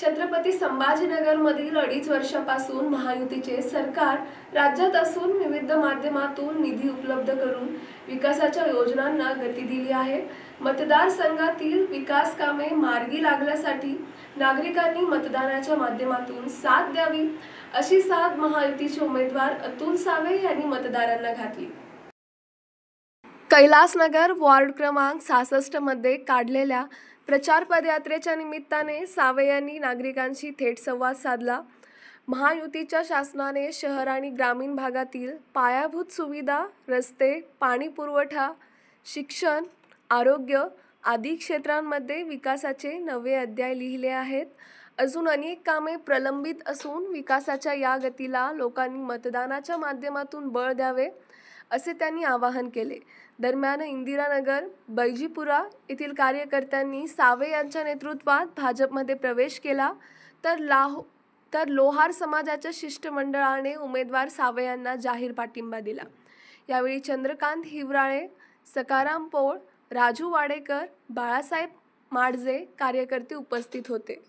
छत्रपती संभाजीनगरमधील 2.5 वर्षापासून महायुतीचे सरकार राज्यात असून विविध माध्यमातून निधी उपलब्ध करून विकासाच्या योजनांना गती दिली आहे। मतदारसंघातील विकास कामे मार्गी लागण्यासाठी नागरिकांनी मतदानाच्या माध्यमातून साथ द्यावी अशी साथ महायुतीचे उमेदवार अतुल सावे यांनी मतदारांना घातली। कैलासनगर वार्ड क्रमांक 66 मध्ये काढलेल्या प्रचार पदयात्रेच्या निमित्ताने सावे यांनी नागरिकांशी थेट संवाद साधला। महायुतीच्या शासनाने शहर आणि ग्रामीण भागातील पायाभूत सुविधा, रस्ते, पाणी पुरवठा, शिक्षण, आरोग्य आदी क्षेत्रांमध्ये विकासाचे नवे अध्याय लिहिले आहेत। अजून अनेक कामे प्रलंबित असून विकासाच्या या गतीला लोकांनी मतदानाच्या माध्यमातून बळ द्यावे असे त्यांनी आवाहन केले। दरम्यान इंदिरानगर, बैजीपुरा येथील कार्यकर्त्यांनी सावे यांच्या नेतृत्वात भाजपमध्ये प्रवेश केला, तर लोहार समाजाच्या शिष्टमंडळाने उमेदवार सावे यांना जाहीर पाठिंबा दिला। यावेळी चंद्रकांत हिवराळे, सकाराम पोळ, राजू वाडेकर, बाळासाहेब माडजे कार्यकर्ते उपस्थित होते।